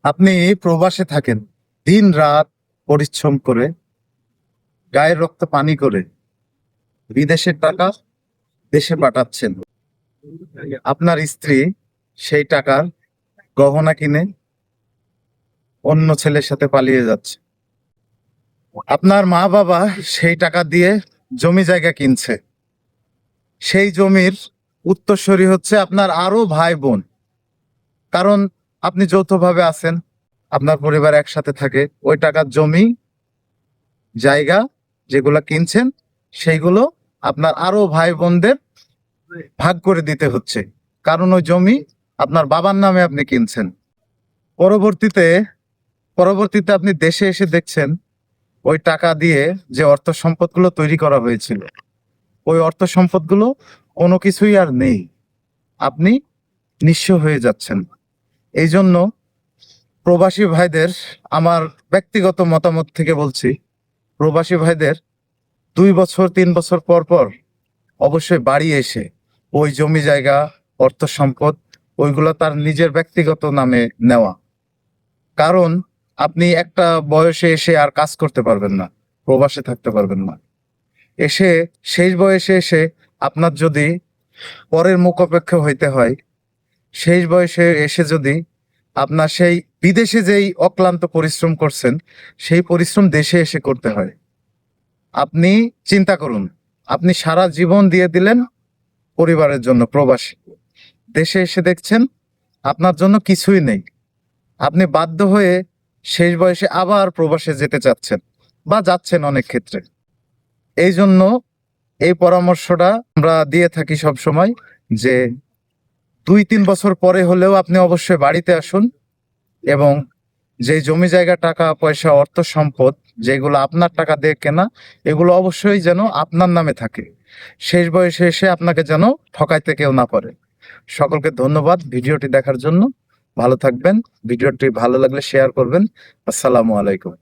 আপনি প্রবাসে থাকেন, দিন রাত পরিশ্রম করে, গায়ের রক্ত পানি করে বিদেশের টাকা দেশে পাঠাচ্ছেন। আপনার স্ত্রী সেই টাকার গহনা কিনে অন্য ছেলের সাথে পালিয়ে যাচ্ছে। আপনার মা বাবা সেই টাকা দিয়ে জমি জায়গা কিনছে। সেই জমির উত্তরসূরি হচ্ছে আপনার আরো ভাই বোন। কারণ আপনি যৌথভাবে আছেন, আপনার পরিবার একসাথে থাকে। ওই টাকার জমি জায়গা যেগুলো কিনছেন, সেইগুলো আপনার আরো ভাই বোনদের ভাগ করে দিতে হচ্ছে। কারণ ওই জমি আপনার বাবার নামে আপনি কিনছেন। পরবর্তীতে পরবর্তীতে আপনি দেশে এসে দেখছেন ওই টাকা দিয়ে যে অর্থ সম্পদগুলো তৈরি করা হয়েছিল, ওই অর্থ সম্পদগুলো কোনো কিছুই আর নেই। আপনি নিঃস্ব হয়ে যাচ্ছেন। এই জন্য প্রবাসী ভাইদের, আমার ব্যক্তিগত মতামত থেকে বলছি, প্রবাসী ভাইদের 2 বছর 3 বছর পর পর অবশ্যই বাড়ি এসে ওই জমি জায়গা, অর্থ সম্পদ, ওইগুলো তার নিজের ব্যক্তিগত নামে নেওয়া। কারণ আপনি একটা বয়সে এসে আর কাজ করতে পারবেন না, প্রবাসে থাকতে পারবেন না। এসে শেষ বয়সে এসে আপনার যদি পরের মুখ অপেক্ষা হইতে হয়, শেষ বয়সে এসে যদি আপনার সেই বিদেশে যেই অক্লান্ত পরিশ্রম করছেন, সেই পরিশ্রম দেশে এসে করতে হয়। আপনি চিন্তা করুন, আপনি সারা জীবন দিয়ে দিলেন পরিবারের জন্য প্রবাসী, দেশে এসে দেখছেন আপনার জন্য কিছুই নেই। আপনি বাধ্য হয়ে শেষ বয়সে আবার প্রবাসে যেতে চাচ্ছেন বা যাচ্ছেন অনেক ক্ষেত্রে। এই জন্য এই পরামর্শটা আমরা দিয়ে থাকি সব সময়, যে 2-3 বছর পরে হলেও আপনি অবশ্যই বাড়িতে আসুন এবং যে জমি জায়গা, টাকা পয়সা, অর্থ সম্পদ যেগুলো আপনার টাকা দিয়ে কেনা, এগুলো অবশ্যই যেন আপনার নামে থাকে। শেষ বয়সে এসে আপনাকে যেন ঠকাইতে কেউ না পারে। সকলকে ধন্যবাদ ভিডিওটি দেখার জন্য। ভালো থাকবেন। ভিডিওটি ভালো লাগলে শেয়ার করবেন। আসসালামু আলাইকুম।